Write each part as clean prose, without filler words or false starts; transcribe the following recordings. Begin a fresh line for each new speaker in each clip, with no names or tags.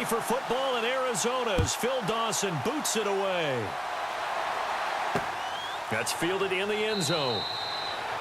for football in Arizona's Phil Dawson boots it away. That's fielded in the end zone.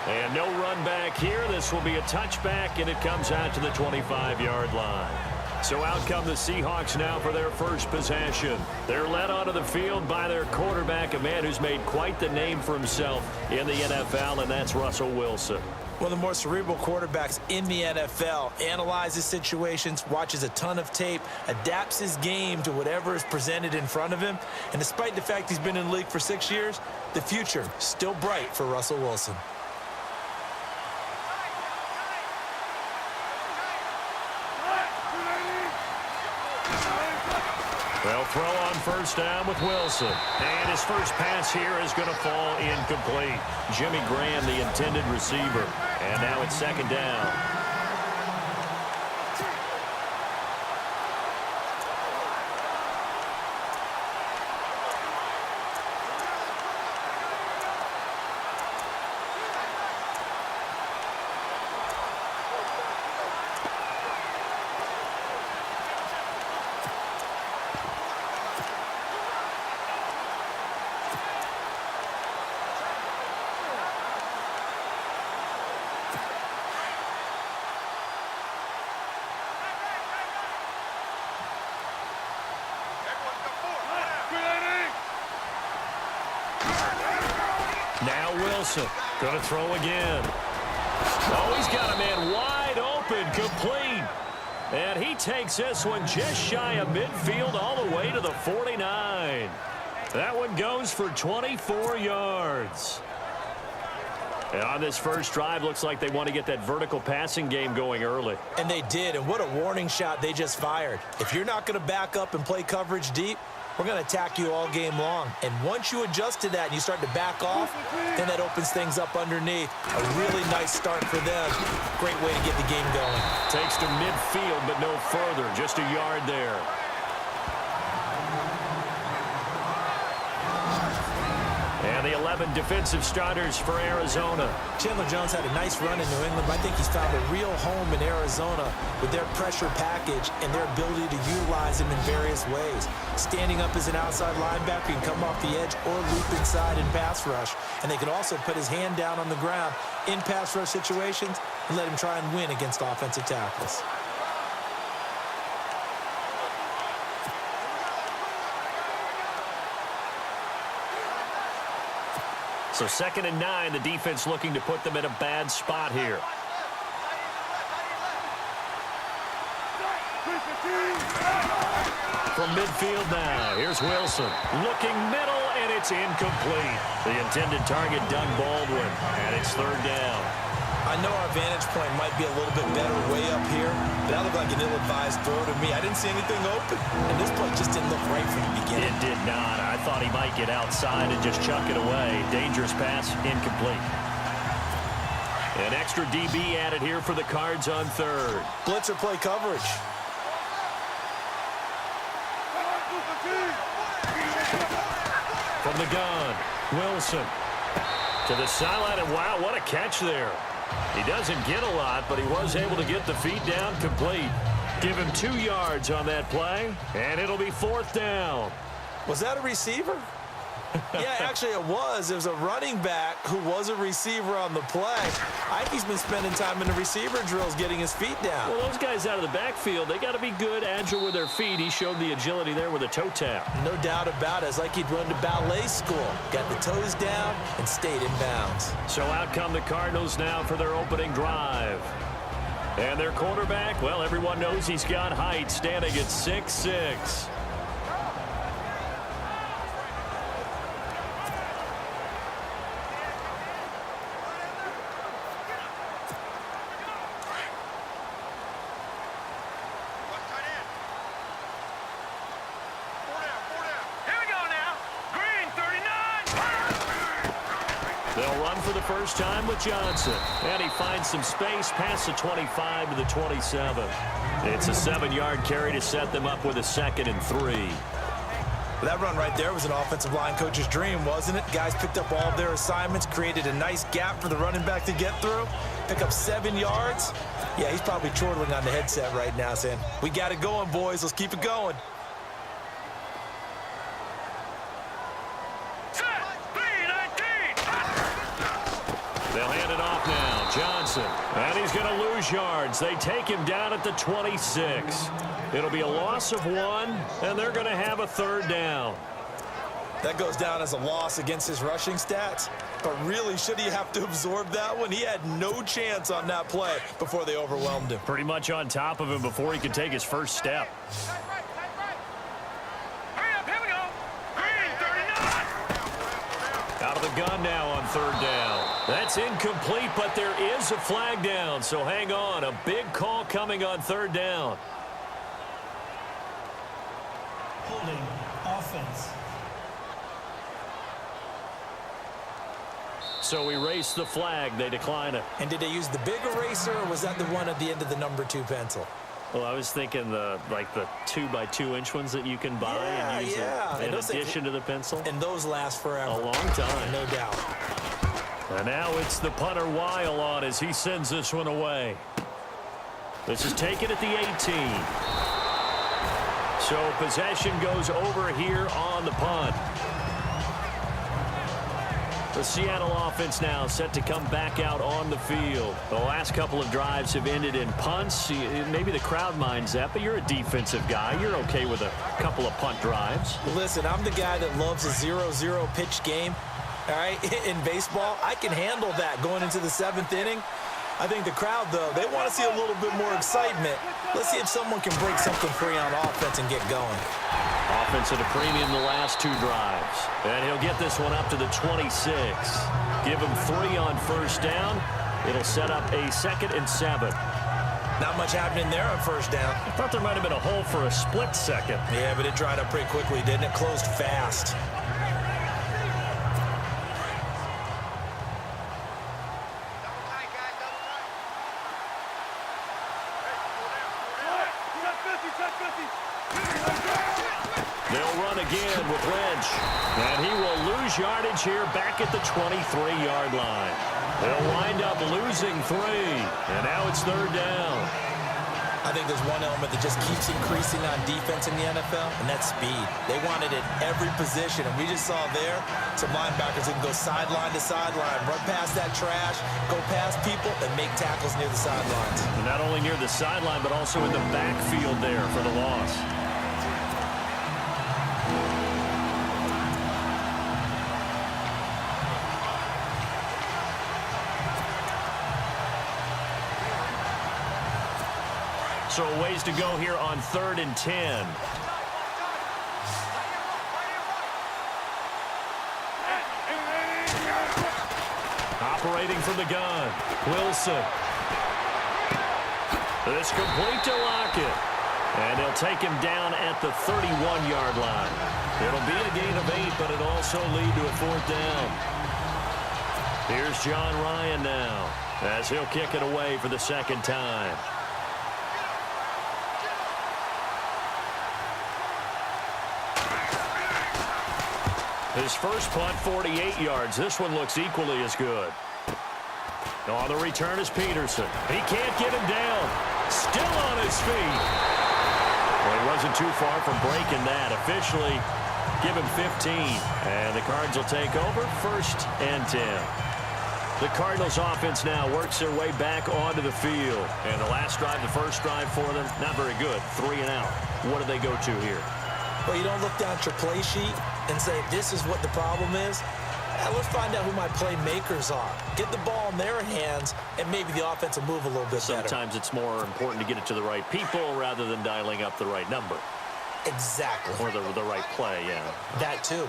And no run back here. This will be a touchback, and it comes out to the 25-yard line. So out come the Seahawks now for their first possession. They're led onto the field by their quarterback, a man who's made quite the name for himself in the NFL, and that's Russell Wilson.
One of the more cerebral quarterbacks in the NFL, analyzes situations, watches a ton of tape, adapts his game to whatever is presented in front of him. And despite the fact he's been in the league for 6 years, the future still bright for Russell Wilson.
They'll throw on first down with Wilson. And his first pass here is going to fall incomplete. Jimmy Graham, the intended receiver. And now it's second down. Now Wilson going to throw again. Oh, he's got a man wide open, complete. And he takes this one just shy of midfield all the way to the 49. That one goes for 24 yards. And on this first drive, looks like they want to get that vertical passing game going early.
And they did, and what a warning shot they just fired. If you're not going to back up and play coverage deep, we're going to attack you all game long. And once you adjust to that and you start to back off, then that opens things up underneath. A really nice start for them. Great way to get the game going.
Takes to midfield, but no further. Just a yard there. And the 11 defensive starters for Arizona.
Chandler Jones had a nice run in New England, but I think he's found a real home in Arizona with their pressure package and their ability to utilize him in various ways. Standing up as an outside linebacker, he can come off the edge or loop inside in pass rush. And they can also put his hand down on the ground in pass rush situations and let him try and win against offensive tackles.
So 2nd and 9, the defense looking to put them in a bad spot here. From midfield now, here's Wilson. Looking middle, and it's incomplete. The intended target, Doug Baldwin, and it's 3rd down.
I know our vantage point might be a little bit better way up here, but that looked like an ill-advised throw to me. I didn't see anything open, and this play just didn't look right from the beginning.
It did not. I thought he might get outside and just chuck it away. Dangerous pass, incomplete. An extra DB added here for the Cards on 3rd.
Blitzer play coverage.
From the gun, Wilson to the sideline, and wow, what a catch there. He doesn't get a lot, but he was able to get the feet down complete. Give him 2 yards on that play, and it'll be 4th down.
Was that a receiver? Yeah, actually it was. It was a running back who was a receiver on the play. I think he's been spending time in the receiver drills getting his feet down.
Well, those guys out of the backfield, they got to be good, agile with their feet. He showed the agility there with a toe tap.
No doubt about it. It's like he'd run to ballet school. Got the toes down and stayed in bounds.
So out come the Cardinals now for their opening drive. And their quarterback, well, everyone knows he's got height, standing at 6'6". They'll run for the first time with Johnson. And he finds some space past the 25 to the 27. It's a 7-yard carry to set them up with a 2nd and 3.
That run right there was an offensive line coach's dream, wasn't it? Guys picked up all of their assignments, created a nice gap for the running back to get through, pick up 7 yards, Yeah, he's probably chortling on the headset right now saying, we got it going, boys. Let's keep it going.
They'll hand it off now. Johnson. And he's going to lose yards. They take him down at the 26. It'll be a loss of 1, and they're going to have a 3rd down.
That goes down as a loss against his rushing stats. But really, should he have to absorb that one? He had no chance on that play before they overwhelmed him.
Pretty much on top of him before he could take his first step. Out of the gun now on 3rd down. That's incomplete, but there is a flag down, so hang on. A big call coming on 3rd down.
Holding offense.
So we race the flag. They decline it.
And did they use the big eraser, or was that the one at the end of the number 2 pencil?
Well, I was thinking the 2x2-inch ones that you can buy and use in addition to the pencil.
And those last forever.
A long time.
No doubt.
And now it's the punter Weil on as he sends this one away. This is taken at the 18. So possession goes over here on the punt. The Seattle offense now set to come back out on the field. The last couple of drives have ended in punts. Maybe the crowd minds that, but you're a defensive guy. You're okay with a couple of punt drives.
Listen, I'm the guy that loves a 0-0 pitch game. All right, in baseball, I can handle that going into the 7th inning. I think the crowd, though, they want to see a little bit more excitement. Let's see if someone can break something free on offense and get going.
Offense at a premium the last 2 drives. And he'll get this one up to the 26. Give him 3 on 1st down. It'll set up a 2nd and 7.
Not much happening there on 1st down.
I thought there might have been a hole for a split second.
Yeah, but it dried up pretty quickly, didn't it? Closed fast.
They'll run again with Lynch. And he will lose yardage here back at the 23-yard line. They'll wind up losing 3. And now it's 3rd down.
I think there's one element that just keeps increasing on defense in the NFL, and that's speed. They want it at every position, and we just saw there some linebackers who can go sideline to sideline, run past that trash, go past people, and make tackles near the sidelines.
And not only near the sideline, but also in the backfield there for the loss. So a ways to go here on 3rd and 10. Operating from the gun. Wilson. This complete to Lockett. And they'll take him down at the 31-yard line. It'll be a gain of 8, but it'll also lead to a 4th down. Here's John Ryan now as he'll kick it away for the 2nd time. His first punt, 48 yards. This one looks equally as good. On the return is Peterson. He can't get him down. Still on his feet. Well, he wasn't too far from breaking that. Officially, give him 15. And the Cards will take over 1st and 10. The Cardinals offense now works their way back onto the field. And the last drive, the first drive for them, not very good. 3 and out. What do they go to here?
Well, you don't look down at your play sheet and say, this is what the problem is. Let's find out who my playmakers are. Get the ball in their hands, and maybe the offense will move a little bit better.
Sometimes it's more important to get it to the right people rather than dialing up the right number.
Exactly.
Or the right play, yeah.
That too.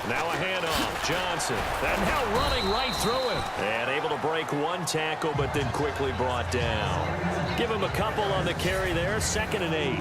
Now a handoff. Johnson. And now running right through him. And able to break one tackle, but then quickly brought down. Give him a couple on the carry there. 2nd and 8.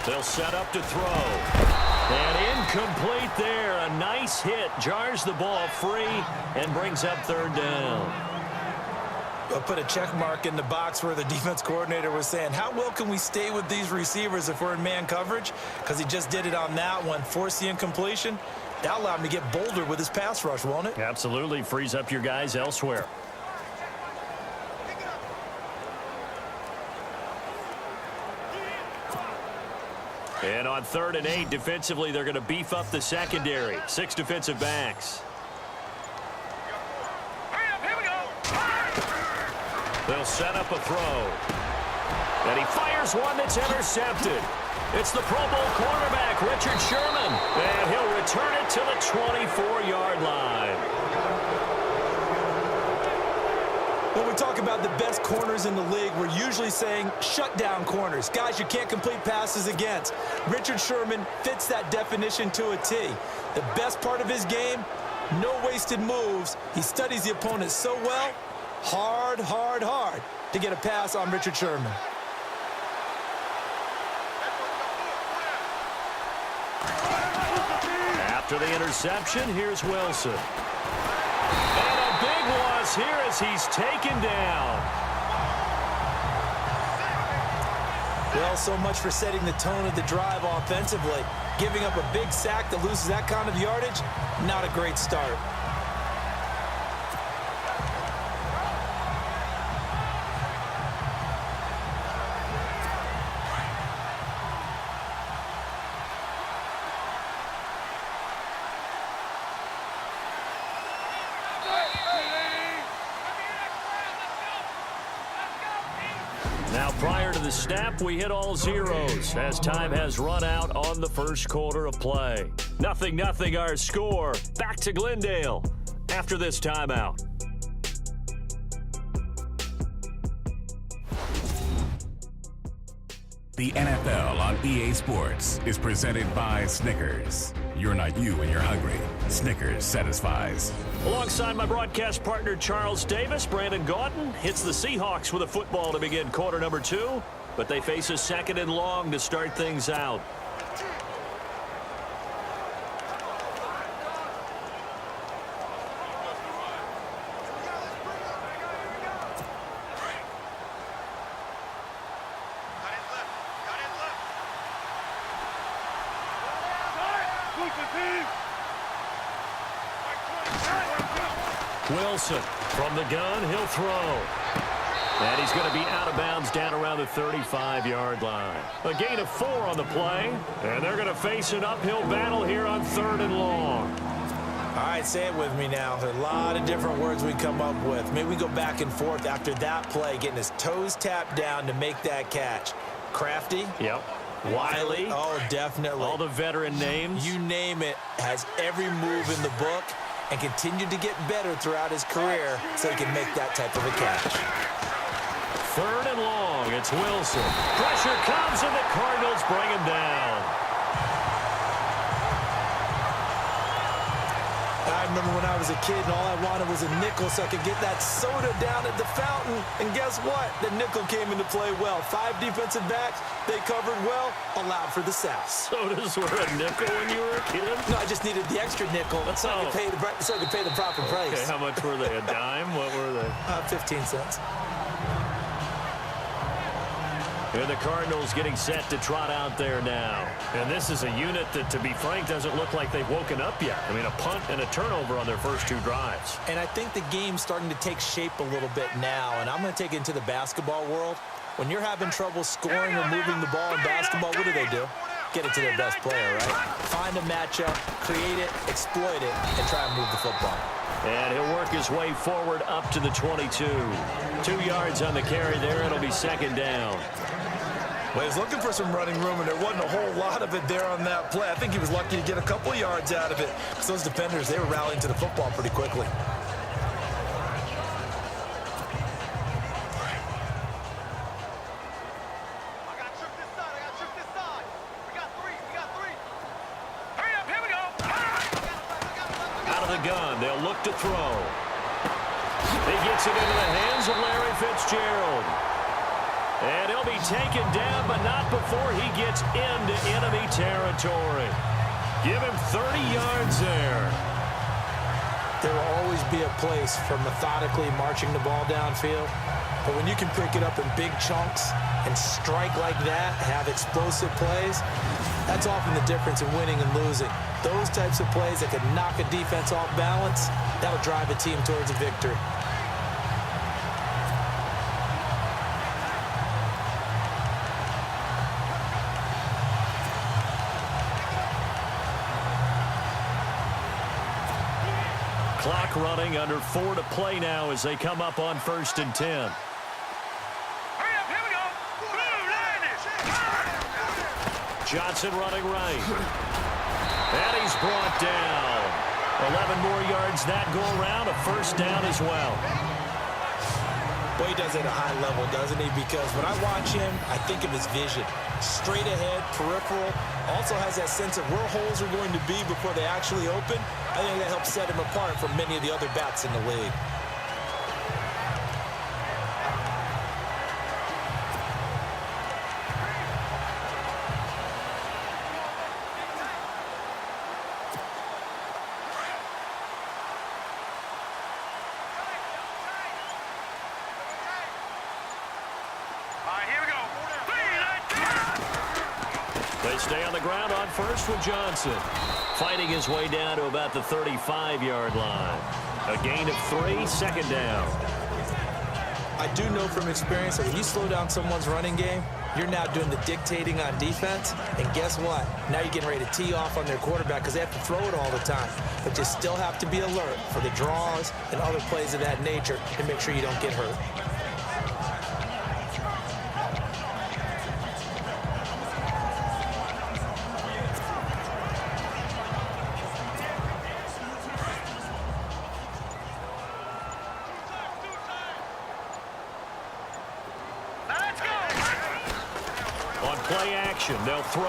They'll set up to throw. And incomplete there. A nice hit. Jars the ball free and brings up third down.
I'll put a check mark in the box where the defense coordinator was saying, how well can we stay with these receivers if we're in man coverage? Because he just did it on that one. Force the incompletion. That allowed him to get bolder with his pass rush, won't it?
Absolutely. Frees up your guys elsewhere. And on 3rd and 8, defensively, they're going to beef up the secondary. 6 defensive backs. They'll set up a throw. And he fires one that's intercepted. It's the Pro Bowl cornerback, Richard Sherman. And he'll return it to the 24-yard line.
When we talk about the best corners in the league, we're usually saying shutdown corners. Guys you can't complete passes against. Richard Sherman fits that definition to a T. The best part of his game, no wasted moves. He studies the opponent so well. Hard, hard, hard to get a pass on Richard Sherman.
After the interception, here's Wilson. And a big loss here as he's taken down.
Well, so much for setting the tone of the drive offensively. Giving up a big sack that loses that kind of yardage, not a great start.
Now, prior to the snap, we hit all zeros as time has run out on the first quarter of play. 0-0 our score. Back to Glendale after this timeout.
The NFL on EA Sports is presented by Snickers. You're not you when you're hungry. Snickers satisfies.
Alongside my broadcast partner, Charles Davis, Brandon Gaudin hits the Seahawks with a football to begin quarter number 2, but they face a 2nd and long to start things out. Wilson from the gun, he'll throw. And he's going to be out of bounds down around the 35-yard line. A gain of 4 on the play, and they're going to face an uphill battle here on 3rd and long.
All right, say it with me now. There's a lot of different words we come up with. Maybe we go back and forth after that play, getting his toes tapped down to make that catch. Crafty?
Yep.
Wiley? Oh, definitely.
All the veteran names.
You name it. Has every move in the book and continued to get better throughout his career so he can make that type of a catch.
3rd and long. It's Wilson. Pressure comes, and the Cardinals bring him down.
I remember when I was a kid and all I wanted was a nickel so I could get that soda down at the fountain. And guess what? The nickel came into play well. 5 defensive backs, they covered well, allowed for the sacks.
Sodas were a nickel when you were a kid?
No, I just needed the extra nickel so I could pay the proper price.
Okay, how much were they? A dime? What were they?
15 cents.
And the Cardinals getting set to trot out there now. And this is a unit that, to be frank, doesn't look like they've woken up yet. I mean, a punt and a turnover on their first 2 drives.
And I think the game's starting to take shape a little bit now, and I'm going to take it into the basketball world. When you're having trouble scoring or moving the ball in basketball, what do? Get it to their best player, right? Find a matchup, create it, exploit it, and try and move the football.
And he'll work his way forward up to the 22. 2 yards on the carry there. It'll be 2nd down.
Well, he was looking for some running room, and there wasn't a whole lot of it there on that play. I think he was lucky to get a couple yards out of it. Because those defenders, they were rallying to the football pretty quickly.
Out of the gun, they'll look to throw. He gets it into the hands of Larry Fitzgerald. And he'll be taken down, but not before he gets into enemy territory. Give him 30 yards there.
There will always be a place for methodically marching the ball downfield. But when you can pick it up in big chunks and strike like that, have explosive plays, that's often the difference in winning and losing. Those types of plays that can knock a defense off balance, that'll drive a team towards a victory.
Clock running, under 4 to play now as they come up on 1st and 10.
Hurry up, here we go.
Johnson running right. And he's brought down. 11 more yards that go around, a first down as well.
Boy, he does it at a high level, doesn't he? Because when I watch him, I think of his vision. Straight ahead, peripheral. Also has that sense of where holes are going to be before they actually open. I think that helps set him apart from many of the other backs in the league.
They stay on the ground on first with Johnson. Fighting his way down to about the 35-yard line. A gain of 3, second down.
I do know from experience that when you slow down someone's running game, you're now doing the dictating on defense. And guess what? Now you're getting ready to tee off on their quarterback because they have to throw it all the time. But you still have to be alert for the draws and other plays of that nature to make sure you don't get hurt.
Play action, they'll throw.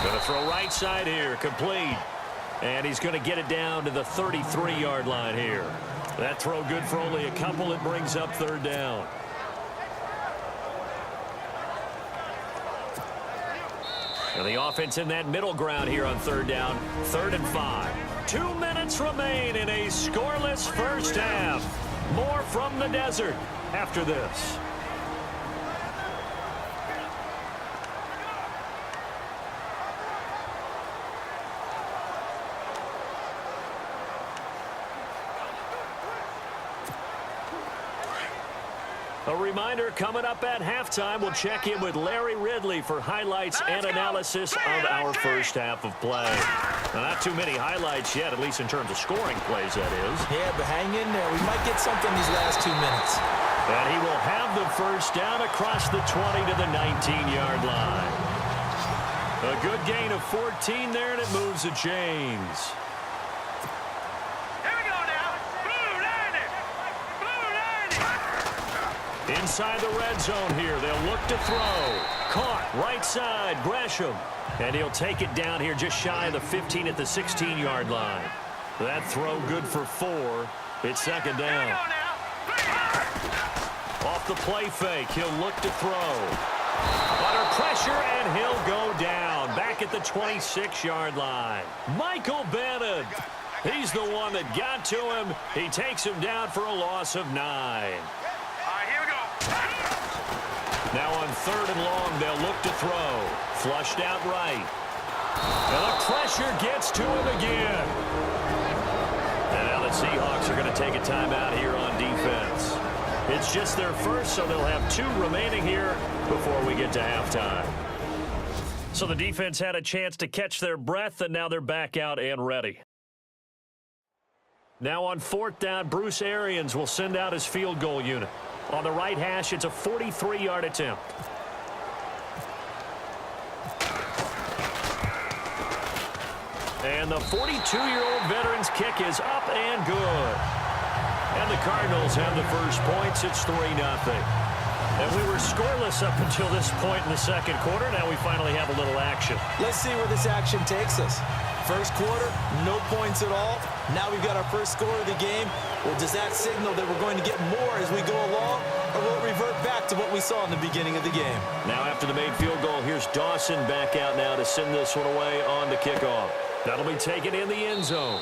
Going to throw right side here, complete. And he's going to get it down to the 33-yard line here. That throw good for only a couple. It brings up 3rd down. And the offense in that middle ground here on 3rd down, 3rd and 5. 2 minutes remain in a scoreless first half. More from the desert after this. A reminder, coming up at halftime, we'll check in with Larry Ridley for highlights and analysis of our first half of play. Now, not too many highlights yet, at least in terms of scoring plays, that is.
Yeah, but hang in there. We might get something these last 2 minutes.
And he will have the first down across the 20 to the 19-yard line. A good gain of 14 there, and it moves the chains. Inside the red zone here, they'll look to throw. Caught, right side, Gresham. And he'll take it down here just shy of the 15 at the 16-yard line. That throw good for 4. It's second down. Off the play fake, he'll look to throw. Under pressure, and he'll go down. Back at the 26-yard line. Michael Bennett. He's the one that got to him. He takes him down for a loss of 9. Now on 3rd and long, they'll look to throw. Flushed out right. And the pressure gets to him again. And now the Seahawks are going to take a timeout here on defense. It's just their first, so they'll have 2 remaining here before we get to halftime. So the defense had a chance to catch their breath, and now they're back out and ready. Now on 4th down, Bruce Arians will send out his field goal unit. On the right hash, it's a 43-yard attempt. And the 42-year-old veteran's kick is up and good. And the Cardinals have the first points. It's 3-0. And we were scoreless up until this point in the second quarter. Now we finally have a little action.
Let's see where this action takes us. First quarter, no points at all. Now we've got our first score of the game. Well, does that signal that we're going to get more as we go along, or will it revert back to what we saw in the beginning of the game?
Now after the made field goal, here's Dawson back out now to send this one away on the kickoff. That'll be taken in the end zone.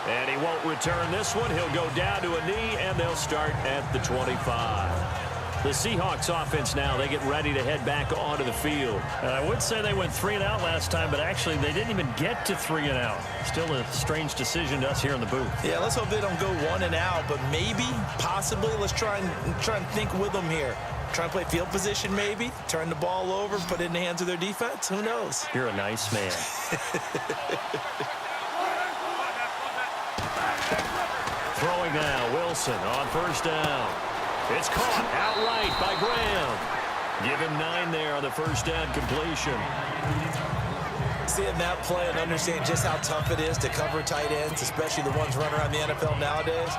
And he won't return this one. He'll go down to a knee, and they'll start at the 25. The Seahawks offense now, they get ready to head back onto the field.
And I would say they went 3-and-out last time, but actually they didn't even get to 3-and-out. Still a strange decision to us here in the booth.
Yeah, let's hope they don't go 1-and-out, but maybe, possibly, let's try and think with them here. Try and play field position maybe, turn the ball over, put it in the hands of their defense. Who knows?
You're a nice man.
Throwing now, Wilson on first down. It's caught outright by Graham. Give him 9 there on the first down completion.
Seeing that play and understand just how tough it is to cover tight ends, especially the ones running around the NFL nowadays,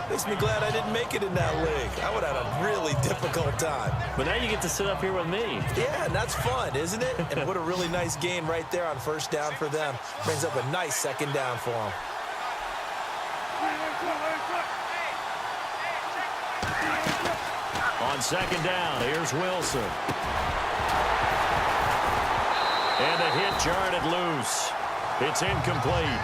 makes me glad I didn't make it in that league. I would have had a really difficult time.
But now you get to sit up here with me.
Yeah, and that's fun, isn't it? And what a really nice gain right there on first down for them. Brings up a nice second down for them.
On second down, here's Wilson. And the hit jarred it loose. It's incomplete.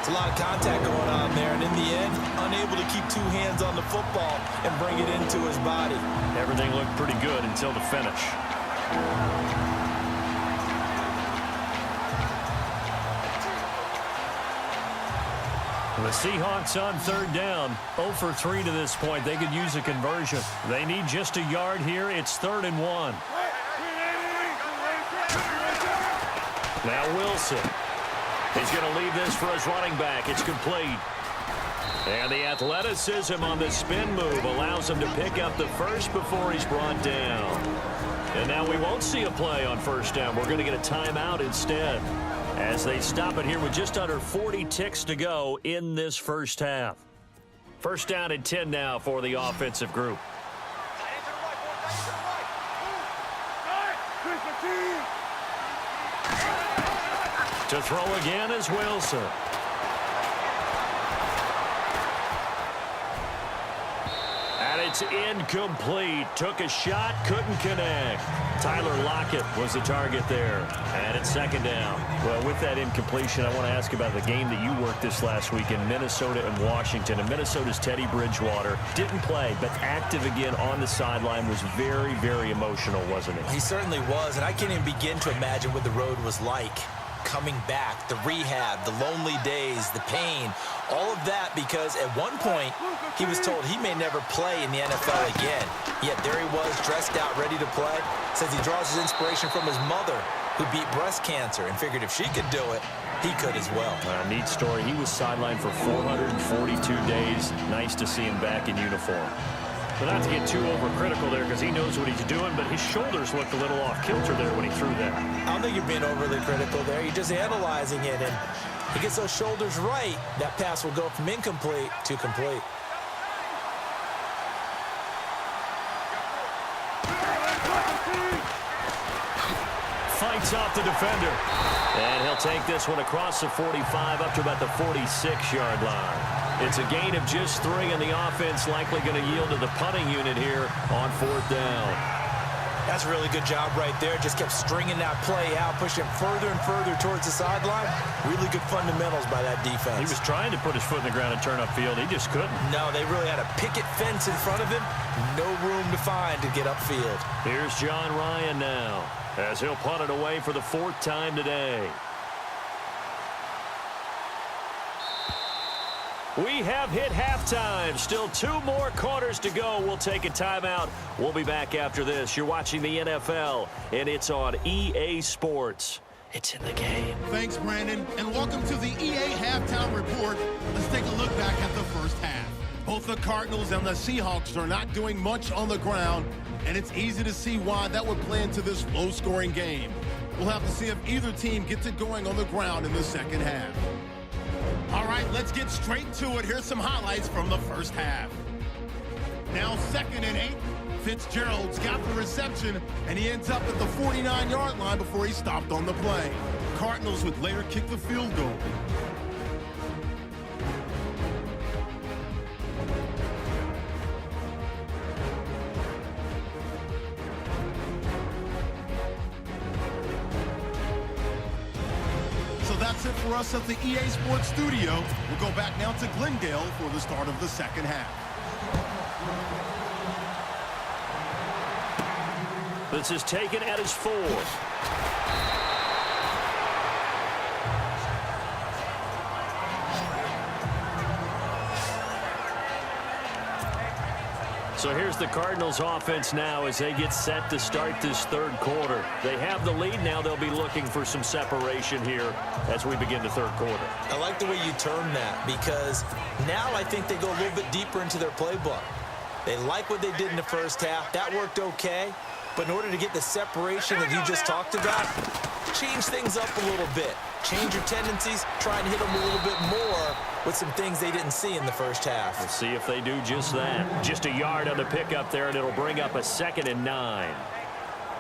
It's a lot of contact going on there, and in the end, unable to keep 2 hands on the football and bring it into his body.
Everything looked pretty good until the finish.
The Seahawks on third down, 0 for 3 to this point. They could use a conversion. They need just a yard here. It's 3rd and 1. Now Wilson. He's going to leave this for his running back. It's complete. And the athleticism on the spin move allows him to pick up the first before he's brought down. And now we won't see a play on first down. We're going to get a timeout instead, as they stop it here with just under 40 ticks to go in this first half. First down and 10 now for the offensive group. To throw again is Wilson. And it's incomplete. Took a shot, couldn't connect. Tyler Lockett was the target there. And it's second down.
Well, with that incompletion, I want to ask about the game that you worked this last week in Minnesota and Washington. And Minnesota's Teddy Bridgewater didn't play, but active again on the sideline, was very, very emotional, wasn't he?
He certainly was, and I can't even begin to imagine what the road was like. Coming back, the rehab, the lonely days, the pain, all of that, because at one point he was told he may never play in the NFL again. Yet there he was, dressed out, ready to play. Says he draws his inspiration from his mother, who beat breast cancer, and figured if she could do it, he could as well.
Neat story. He was sidelined for 442 days. Nice to see him back in uniform.
But not to get too overcritical there, because he knows what he's doing, but his shoulders looked a little off kilter there when he threw that.
I don't think you're being overly critical there. You're just analyzing it, and he gets those shoulders right. That pass will go from incomplete to complete.
Fights off the defender. And he'll take this one across the 45 up to about the 46-yard line. It's a gain of just 3, and the offense likely going to yield to the punting unit here on 4th down.
That's a really good job right there. Just kept stringing that play out, pushing him further and further towards the sideline. Really good fundamentals by that defense.
He was trying to put his foot in the ground and turn upfield. He just couldn't.
No, they really had a picket fence in front of him. No room to find to get upfield.
Here's John Ryan now, as he'll punt it away for the 4th time today. We have hit halftime. Still 2 more quarters to go. We'll take a timeout. We'll be back after this. You're watching the NFL, and it's on EA Sports. It's in the game.
Thanks, Brandon, and welcome to the EA Halftime Report. Let's take a look back at the first half. Both the Cardinals and the Seahawks are not doing much on the ground, and it's easy to see why that would play into this low-scoring game. We'll have to see if either team gets it going on the ground in the second half. All right, let's get straight to it. Here's some highlights from the first half. Now 2nd and 8. Fitzgerald's got the reception, and he ends up at the 49-yard line before he stopped on the play. Cardinals would later kick the field goal. So that's it for us at the EA Sports Studio. We'll go back now to Glendale for the start of the second half.
This is taken at his 4th. So here's the Cardinals offense now as they get set to start this third quarter. They have the lead now. They'll be looking for some separation here as we begin the third quarter.
I like the way you term that because now I think they go a little bit deeper into their playbook. They like what they did in the first half. That worked okay. But in order to get the separation that you just talked about, change things up a little bit. Change your tendencies, try and hit them a little bit more with some things they didn't see in the first half.
Let's see if they do just that. Just a yard on the pickup there, and it'll bring up a 2nd and 9.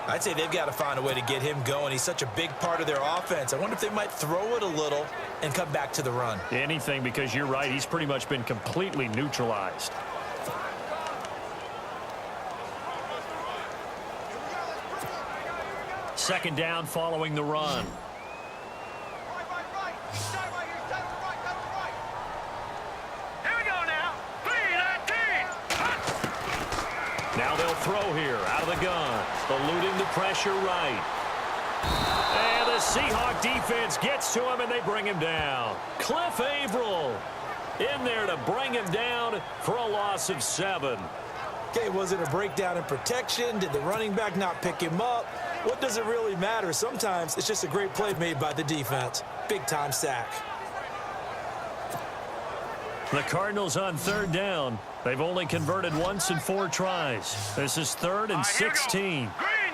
I'd say they've got to find a way to get him going. He's such a big part of their offense. I wonder if they might throw it a little and come back to the run.
Anything, because you're right. He's pretty much been completely neutralized. Second down following the run.
Here we go now. 3-19.
Now they'll throw here out of the gun. Eluding the pressure right. And the Seahawk defense gets to him, and they bring him down. Cliff Averill in there to bring him down for a loss of 7.
Okay, was it a breakdown in protection? Did the running back not pick him up? What does it really matter? Sometimes it's just a great play made by the defense. Big-time sack.
The Cardinals on third down. They've only converted once in 4 tries. This is 3rd and 16.
Green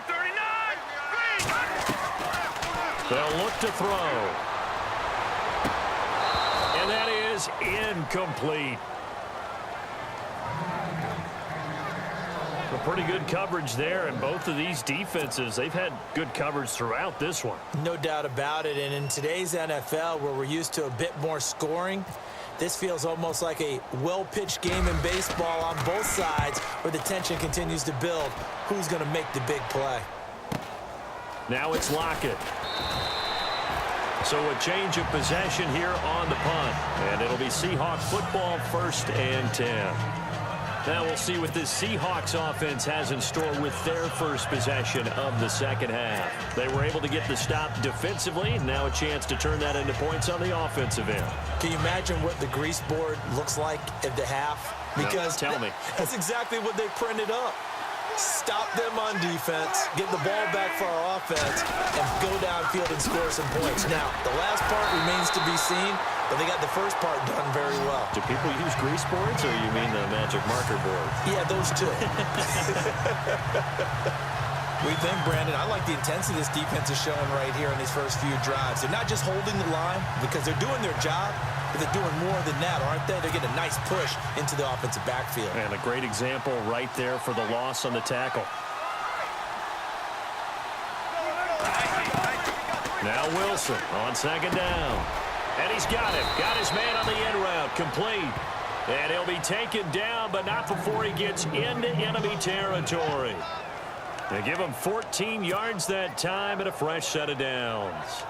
39. Green.
They'll look to throw. And that is incomplete. Pretty good coverage there, and both of these defenses, they've had good coverage throughout this one.
No doubt about it, and in today's NFL, where we're used to a bit more scoring, this feels almost like a well-pitched game in baseball on both sides where the tension continues to build. Who's going to make the big play?
Now it's Lockett. So a change of possession here on the punt, and it'll be Seahawk football, 1st and 10. Now we'll see what this Seahawks offense has in store with their first possession of the second half. They were able to get the stop defensively. Now a chance to turn that into points on the offensive end.
Can you imagine what the grease board looks like at the half? Because
tell me.
That's exactly what they printed up. Stop them on defense, get the ball back for our offense, and go downfield and score some points. Now, the last part remains to be seen, but they got the first part done very well.
Do people use grease boards, or you mean the magic marker board?
Yeah, those two. We think, Brandon, I like the intensity this defense is showing right here in these first few drives. They're not just holding the line because they're doing their job, but they're doing more than that, aren't they? They're getting a nice push into the offensive backfield.
And a great example right there for the loss on the tackle. Now Wilson on second down. And he's got him. Got his man on the end route. Complete. And he'll be taken down, but not before he gets into enemy territory. They give him 14 yards that time and a fresh set of downs.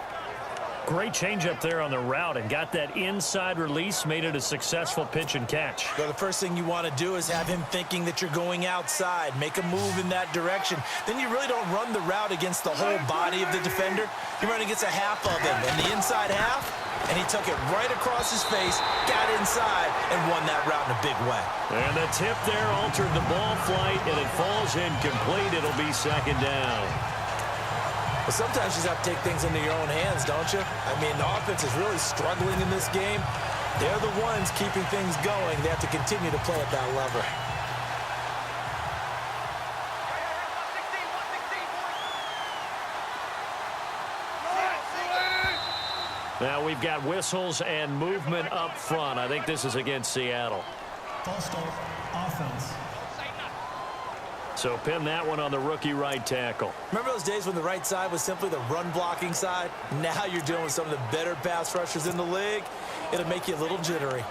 Great change up there on the route and got that inside release, made it a successful pitch and catch.
Well, the first thing you want to do is have him thinking that you're going outside, make a move in that direction. Then you really don't run the route against the whole body of the defender. You run against a half of him, and the inside half, and he took it right across his face, got inside, and won that route in a big way.
And the tip there altered the ball flight, and it falls incomplete. It'll be second down.
But sometimes you just have to take things into your own hands, don't you? I mean, the offense is really struggling in this game. They're the ones keeping things going. They have to continue to play at that lever.
Now we've got whistles and movement up front. I think this is against Seattle.
False start, offense.
So pin that one on the rookie right tackle.
Remember those days when the right side was simply the run-blocking side? Now you're dealing with some of the better pass rushers in the league. It'll make you a little jittery.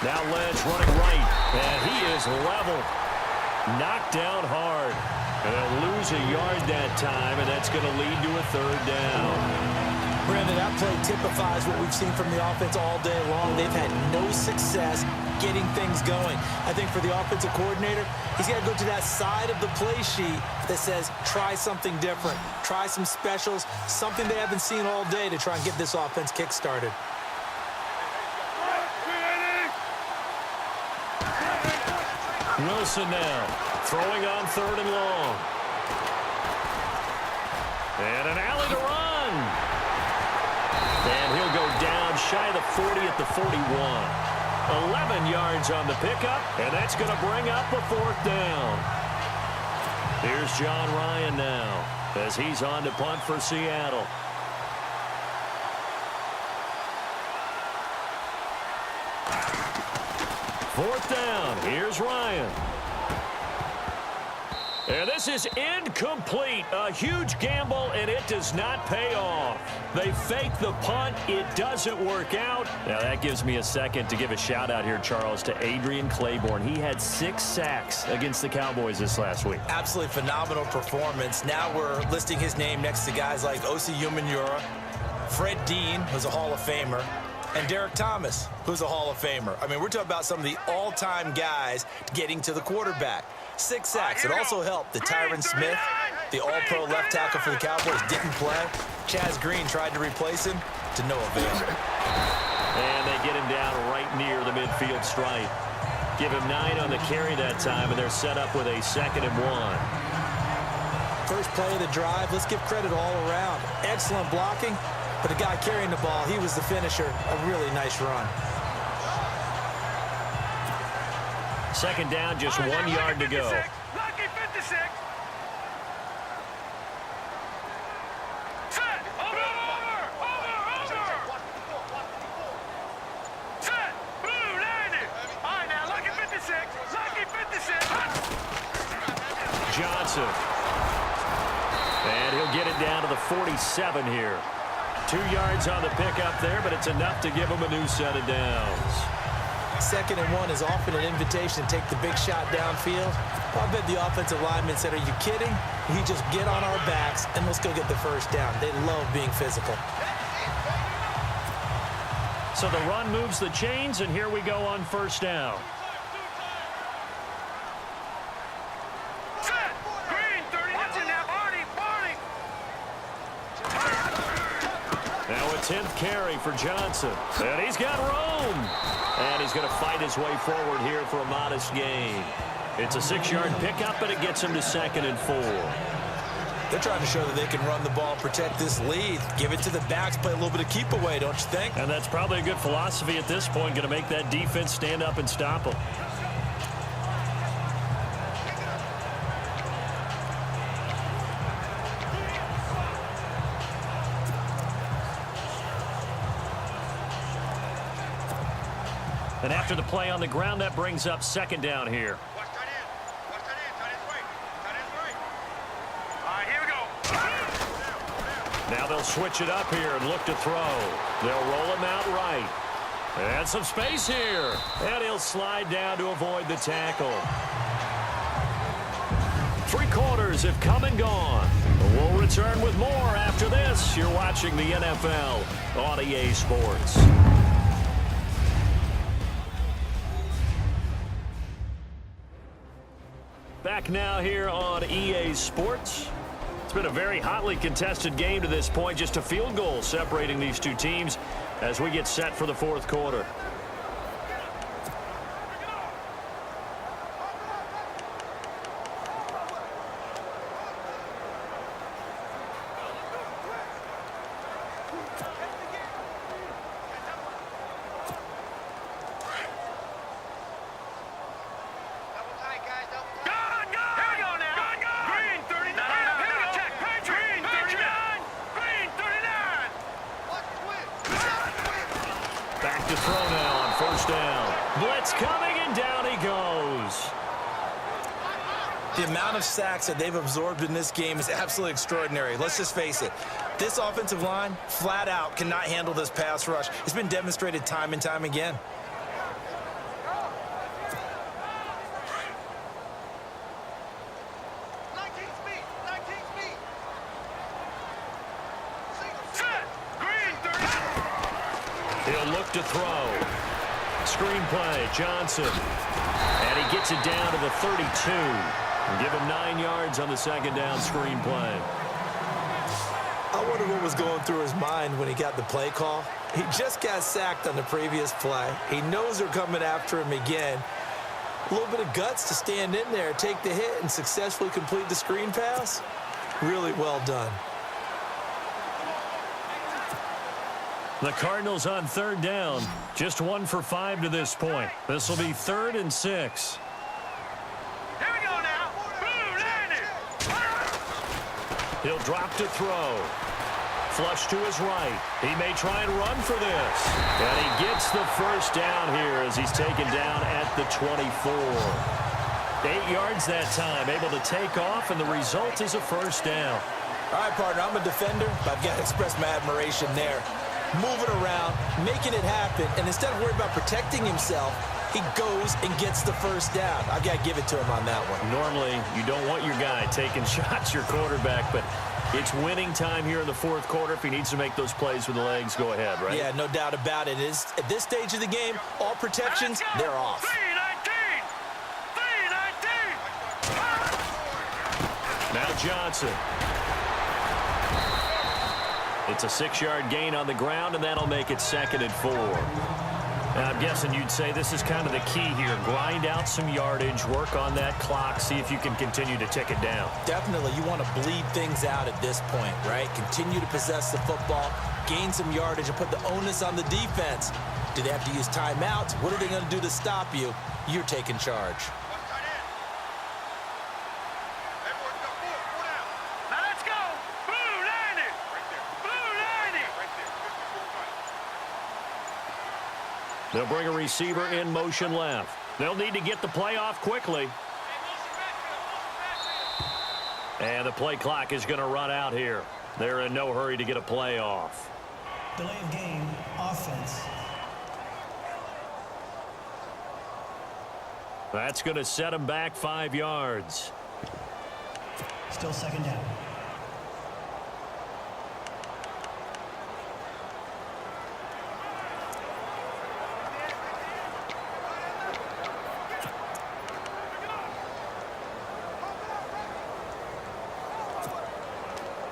Now Ledge running right, and he is level. Knocked down hard. And they'll lose a yard that time, and that's going to lead to a third down.
Brandon, that play typifies what we've seen from the offense all day long. They've had no success getting things going. I think for the offensive coordinator, he's got to go to that side of the play sheet that says, try something different. Try some specials, something they haven't seen all day to try and get this offense kick-started.
Wilson now, throwing on 3rd and long. And an alley to run. And he'll go down shy of the 40 at the 41. 11 yards on the pickup, and that's going to bring up a 4th down. Here's John Ryan now as he's on to punt for Seattle. Fourth down. Here's Ryan. And this is incomplete. A huge gamble, and it does not pay off. They fake the punt. It doesn't work out. Now, that gives me a second to give a shout-out here, Charles, to Adrian Claiborne. He had 6 sacks against the Cowboys this last week.
Absolutely phenomenal performance. Now we're listing his name next to guys like Osi Umenyiora, Fred Dean, who's a Hall of Famer, and Derek Thomas, who's a Hall of Famer. I mean, we're talking about some of the all-time guys getting to the quarterback. 6 sacks. It also helped that Tyron Smith, the all-pro left tackle for the Cowboys, didn't play. Chaz Green tried to replace him to no avail.
And they get him down right near the midfield stripe. Give him 9 on the carry that time, and they're set up with a 2nd and 1.
First play of the drive, let's give credit all around. Excellent blocking. But the guy carrying the ball, he was the finisher. A really nice run.
2nd down, just 1 yard to go.
Lucky 56. Set. Over. Set. Blue, 90. All right, now, lucky 56. Lucky 56.
Johnson. And he'll get it down to the 47 here. 2 yards on the pickup there, but it's enough to give him a new set of downs.
2nd and 1 is often an invitation to take the big shot downfield. I bet the offensive lineman said, are you kidding? We just get on our backs and let's go get the first down. They love being physical.
So the run moves the chains, and here we go on 1st down.
Set. Green, 30. Watching now, Barney.
Now a 10th carry for Johnson. And he's got room. And he's going to fight his way forward here for a modest gain. It's a 6-yard pickup, and it gets him to 2nd and 4.
They're trying to show that they can run the ball, protect this lead, give it to the backs, play a little bit of keep away, don't you think?
And that's probably a good philosophy at this point, going to make that defense stand up and stop them. And after the play on the ground, that brings up 2nd down here.
Watch tight end. Watch tight end. Tight end's right. Tight end's right. All right, here we go.
Now they'll switch it up here and look to throw. They'll roll him out right. And some space here. And he'll slide down to avoid the tackle. 3 quarters have come and gone. We'll return with more after this. You're watching the NFL on EA Sports. Back now here on EA Sports. It's been a very hotly contested game to this point. Just a field goal separating these two teams as we get set for the 4th quarter. to throw now on first down. Blitz coming, and down he goes.
The amount of sacks that they've absorbed in this game is absolutely extraordinary. Let's just face it. This offensive line, flat out, cannot handle this pass rush. It's been demonstrated time and time again.
He'll look to throw. Screen play, Johnson. And he gets it down to the 32. And give him 9 yards on the second down screen play.
I wonder what was going through his mind when he got the play call. He just got sacked on the previous play. He knows they're coming after him again. A little bit of guts to stand in there, take the hit, and successfully complete the screen pass. Really well done.
The Cardinals on third down. Just 1 for 5 to this point. This will be 3rd and 6.
Here we go now. Blue landed.
He'll drop to throw. Flush to his right. He may try and run for this. And he gets the first down here as he's taken down at the 24. 8 yards that time, able to take off, and the result is a first down.
All right, partner, I'm a defender, but I've got to express my admiration there. Moving around, making it happen, and instead of worrying about protecting himself, he goes and gets the first down. I've got to give it to him on that one.
Normally, you don't want your guy taking shots, your quarterback, but it's winning time here in the fourth quarter. If he needs to make those plays with the legs, go ahead, right?
Yeah, no doubt about it. At this stage of the game, all protections, they're off.
3-19.
Now Johnson. It's a 6-yard gain on the ground, and that'll make it 2nd and 4. And I'm guessing you'd say this is kind of the key here. Grind out some yardage, work on that clock, see if you can continue to tick it down.
Definitely, you want to bleed things out at this point, right? Continue to possess the football, gain some yardage, and put the onus on the defense. Do they have to use timeouts? What are they going to do to stop you? You're taking charge.
They'll bring a receiver in motion left. They'll need to get the play off quickly. And the play clock is going to run out here. They're in no hurry to get a play off.
Delay of game, offense.
That's going to set them back 5 yards.
Still second down.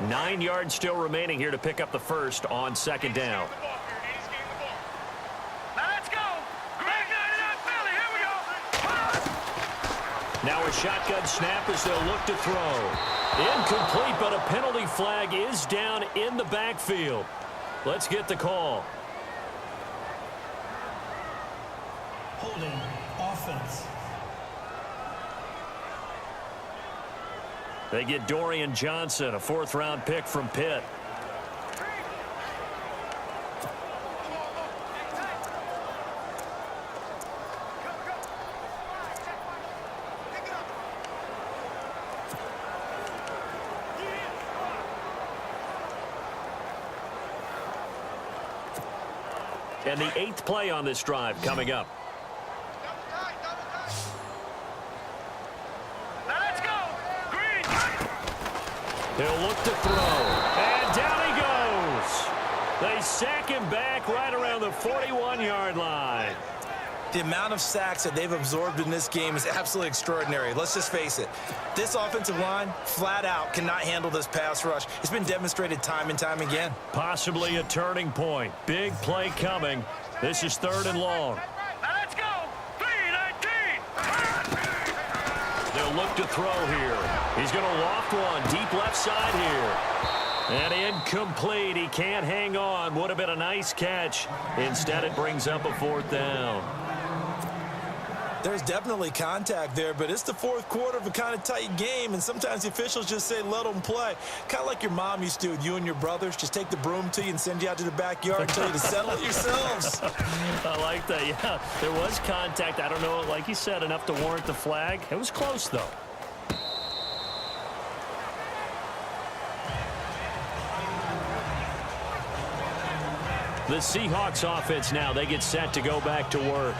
Nine yards still remaining here to pick up the first on second down. Now a shotgun snap as they'll look to throw. Incomplete, but a penalty flag is down in the backfield. Let's get the call.
Holding offense.
They get Dorian Johnson, a 4th-round pick from Pitt. And the 8th play on this drive coming up. He'll look to throw. And down he goes. They sack him back right around the 41-yard line.
The amount of sacks that they've absorbed in this game is absolutely extraordinary. Let's just face it. This offensive line, flat out, cannot handle this pass rush. It's been demonstrated time and time again.
Possibly a turning point. Big play coming. This is 3rd and long.
Let's go. 3-19.
They'll look to throw here. He's going to loft one deep left side here. And incomplete. He can't hang on. Would have been a nice catch. Instead, it brings up a 4th down.
There's definitely contact there, but it's the fourth quarter of a kind of tight game, and sometimes the officials just say let them play. Kind of like your mom used to with you and your brothers. Just take the broom to you and send you out to the backyard and tell you to settle it yourselves.
I like that, yeah. There was contact. I don't know, like you said, enough to warrant the flag. It was close, though. The Seahawks offense now, they get set to go back to work.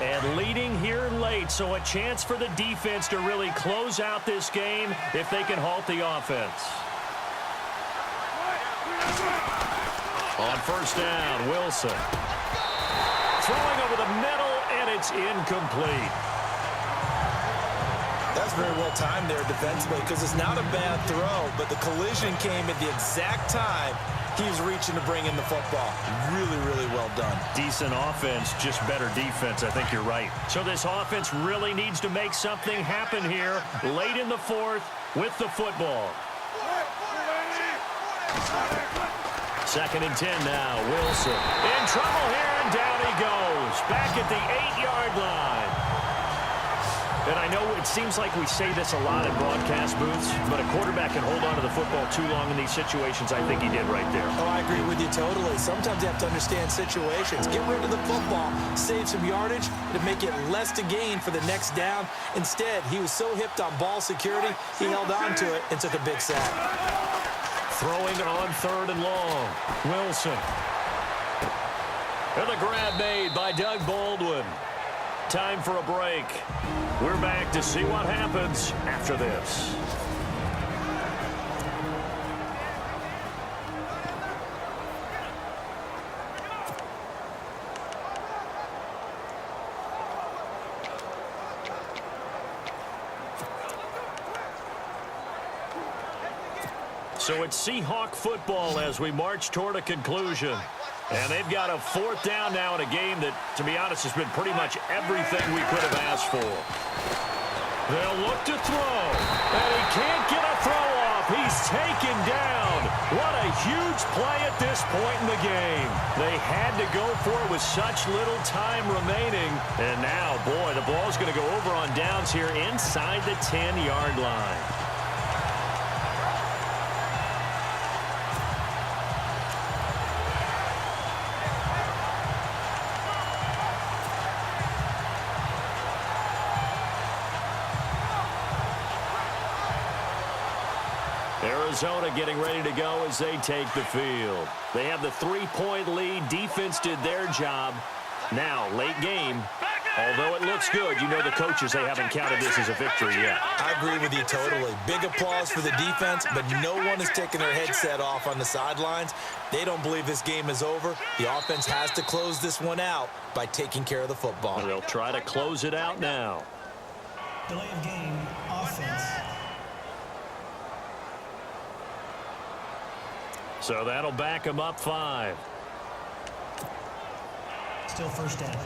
And leading here late, so a chance for the defense to really close out this game if they can halt the offense. On first down, Wilson. Throwing over the middle, and it's incomplete.
That's very well timed there defensively because it's not a bad throw, but the collision came at the exact time he was reaching to bring in the football. Really, really well done.
Decent offense, just better defense. I think you're right. So this offense really needs to make something happen here late in the fourth with the football. Second and 10 now. Wilson in trouble here, and down he goes. Back at the 8-yard line. And I know it seems like we say this a lot in broadcast booths, but a quarterback can hold on to the football too long in these situations. I think he did right there.
Oh, I agree with you totally. Sometimes you have to understand situations. Get rid of the football, save some yardage to make it less to gain for the next down. Instead, he was so hipped on ball security, he held on to it and took a big sack.
Throwing on third and long. Wilson. And the grab made by Doug Baldwin. Time for a break. We're back to see what happens after this. So it's Seahawk football as we march toward a conclusion. And they've got a fourth down now in a game that, to be honest, has been pretty much everything we could have asked for. They'll look to throw, and he can't get a throw off. He's taken down. What a huge play at this point in the game. They had to go for it with such little time remaining. And now, boy, the ball's going to go over on downs here inside the 10-yard line. Arizona getting ready to go as they take the field. They have the 3-point lead. Defense did their job. Now, late game, although it looks good, you know the coaches, they haven't counted this as a victory yet.
I agree with you totally. Big applause for the defense, but no one is taking their headset off on the sidelines. They don't believe this game is over. The offense has to close this one out by taking care of the football.
And they'll try to close it out now.
Delay of game, offense.
So that'll back them up 5.
Still first down.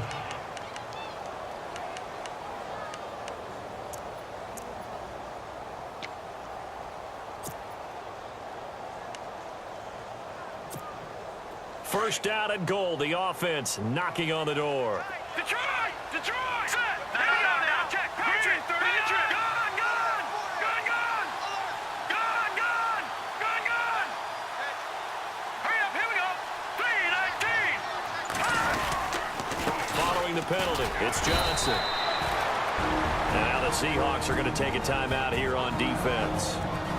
First down and goal. The offense knocking on the door.
Detroit! Detroit! Set! Now, now, check! Patriot, 30, gun! Gun! Gun, gun! Gun, gun! Gun, gun! Hurry up, here we go! 3:19!
Following the penalty, it's Johnson. Now the Seahawks are going to take a timeout here on defense.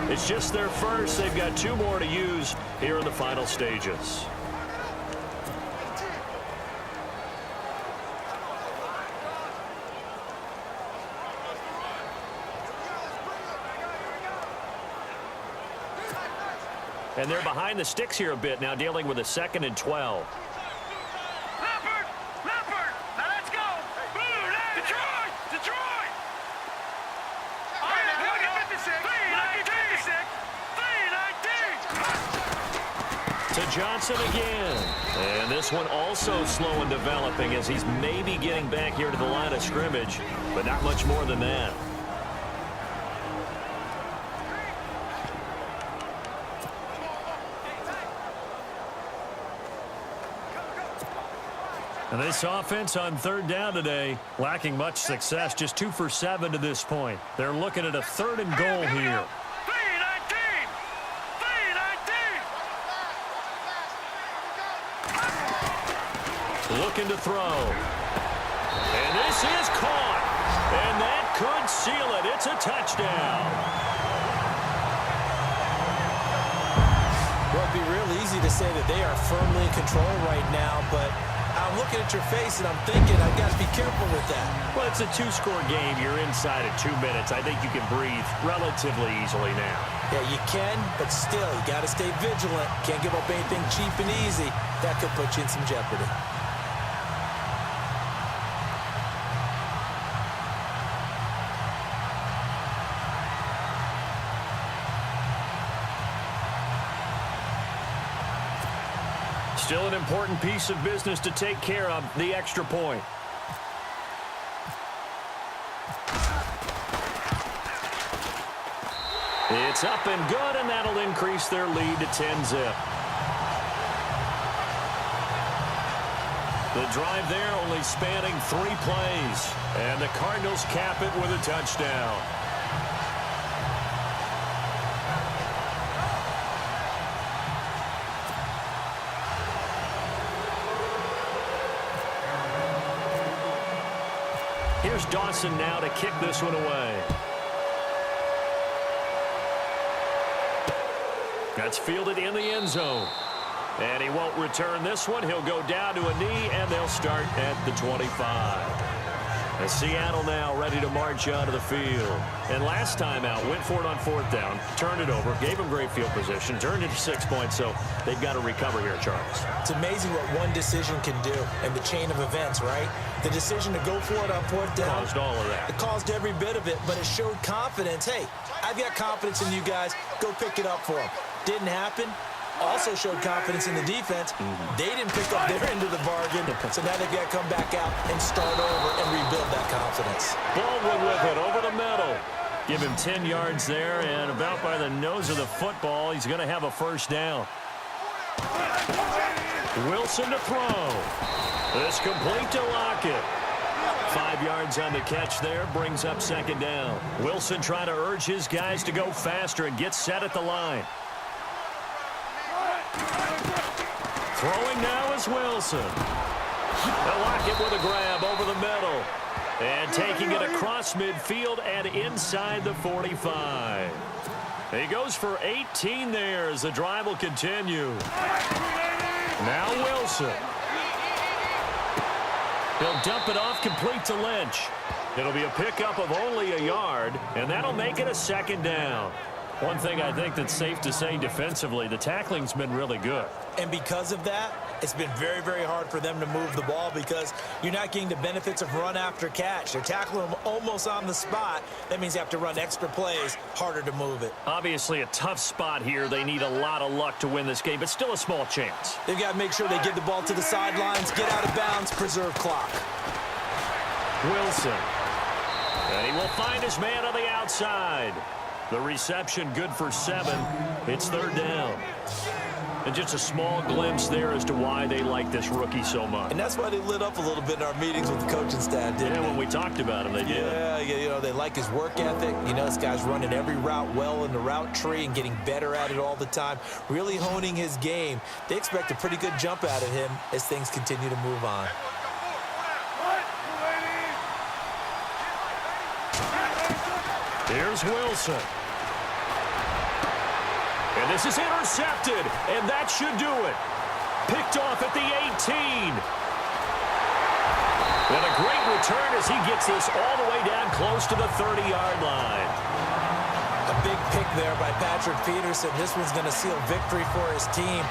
It's just their first. They've got 2 more to use here in the final stages. And they're behind the sticks here a bit now, dealing with a 2nd and 12.
Leopard! Leopard! Now let's go! Blue, Detroit! Detroit! All right, now, here we go! 3:19! 3:19!
To Johnson again. And this one also slow in developing as he's maybe getting back here to the line of scrimmage, but not much more than that.
And this offense on third down today, lacking much success, just 2 for 7 to this point. They're looking at a 3rd and goal here. Looking to throw. And this is caught. And that could seal it. It's a touchdown.
Well, it'd be real easy to say that they are firmly in control right now, but I'm looking at your face and I'm thinking I've got to be careful with that.
Well, it's a 2-score game. You're inside at 2 minutes. I think you can breathe relatively easily now.
Yeah, you can, but still, you got to stay vigilant. Can't give up anything cheap and easy. That could put you in some jeopardy.
Still an important piece of business to take care of, the extra point. It's up and good, and that'll increase their lead to 10-zip. The drive there only spanning 3 plays, and the Cardinals cap it with a touchdown. Here's Dawson now to kick this one away. That's fielded in the end zone. And he won't return this one. He'll go down to a knee, and they'll start at the 25. And Seattle now ready to march onto the field. And last time out, went for it on 4th down, turned it over, gave him great field position, turned it to 6 points, so they've got to recover here, Charles.
It's amazing what one decision can do in the chain of events, right? The decision to go for it on 4th down.
Caused all of that.
It caused every bit of it, but it showed confidence. Hey, I've got confidence in you guys. Go pick it up for them. Didn't happen. Also showed confidence in the defense. They didn't pick up their end of the bargain, so now they've got to come back out and start over and rebuild that confidence.
Baldwin with it over the middle. Give him 10 yards there, and about by the nose of the football, he's going to have a 1st down. Wilson to throw. This complete to Lockett. 5 yards on the catch there, brings up 2nd down. Wilson trying to urge his guys to go faster and get set at the line. Throwing now is Wilson. Lockett with a grab over the middle. And taking it across midfield and inside the 45. He goes for 18 there as the drive will continue. Now Wilson. He'll dump it off complete to Lynch. It'll be a pickup of only a yard, and that'll make it a 2nd down. One thing I think that's safe to say defensively, the tackling's been really good.
And because of that, it's been very, very hard for them to move the ball because you're not getting the benefits of run after catch. They're tackling them almost on the spot. That means you have to run extra plays, harder to move it.
Obviously a tough spot here. They need a lot of luck to win this game, but still a small chance.
They've got to make sure they get the ball to the sidelines, get out of bounds, preserve clock.
Wilson. And he will find his man on the outside. The reception good for 7. It's 3rd down. And just a small glimpse there as to why they like this rookie so much.
And that's why they lit up a little bit in our meetings with the coaching staff, didn't they?
Yeah, when we talked about him, they did.
Yeah, you know, they like his work ethic. You know, this guy's running every route well in the route tree and getting better at it all the time, really honing his game. They expect a pretty good jump out of him as things continue to move on.
Here's Wilson. And this is intercepted, and that should do it. Picked off at the 18. And a great return as he gets this all the way down close to the 30-yard line.
A big pick there by Patrick Peterson. This one's going to seal victory for his team.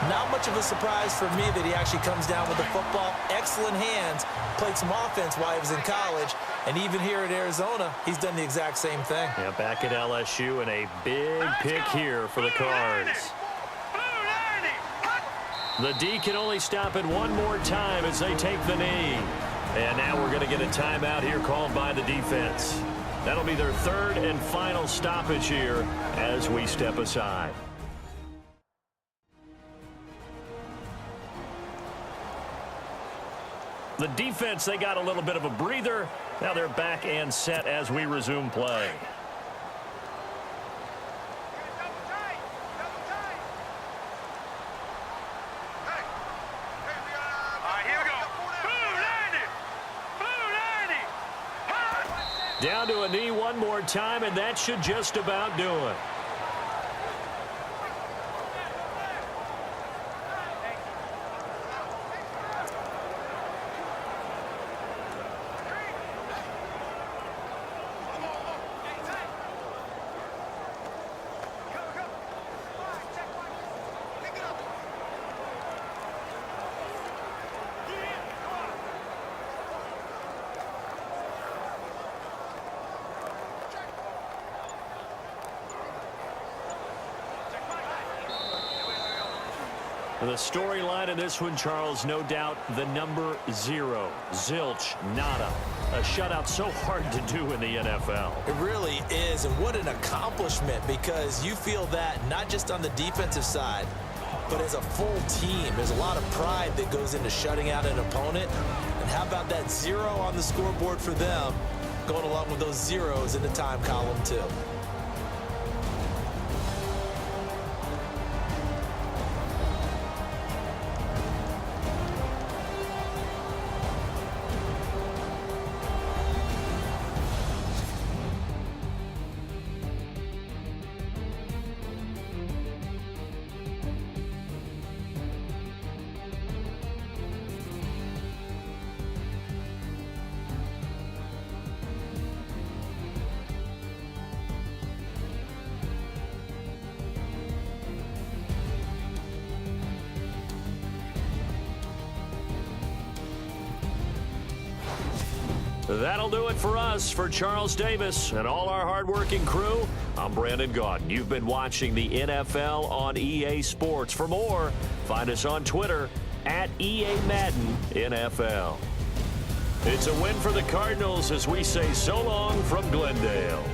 Not much of a surprise for me that he actually comes down with the football. Excellent hands. Played some offense while he was in college. And even here at Arizona, he's done the exact same thing.
Yeah, back at LSU, and a big pick here for the Cards. The D can only stop it one more time as they take the knee. And now we're going to get a timeout here called by the defense. That'll be their 3rd and final stoppage here as we step aside. The defense, they got a little bit of a breather. Now they're back and set as we resume play. Down to a knee one more time, and that should just about do it. The storyline in this one, Charles, no doubt the number 0. Zilch, nada. A shutout so hard to do in the NFL.
It really is, and what an accomplishment, because you feel that not just on the defensive side, but as a full team. There's a lot of pride that goes into shutting out an opponent. And how about that 0 on the scoreboard for them, going along with those zeros in the time column too.
That'll do it for us. For Charles Davis and all our hardworking crew, I'm Brandon Gaudin. You've been watching the NFL on EA Sports. For more, find us on Twitter at EA Madden NFL. It's a win for the Cardinals as we say so long from Glendale.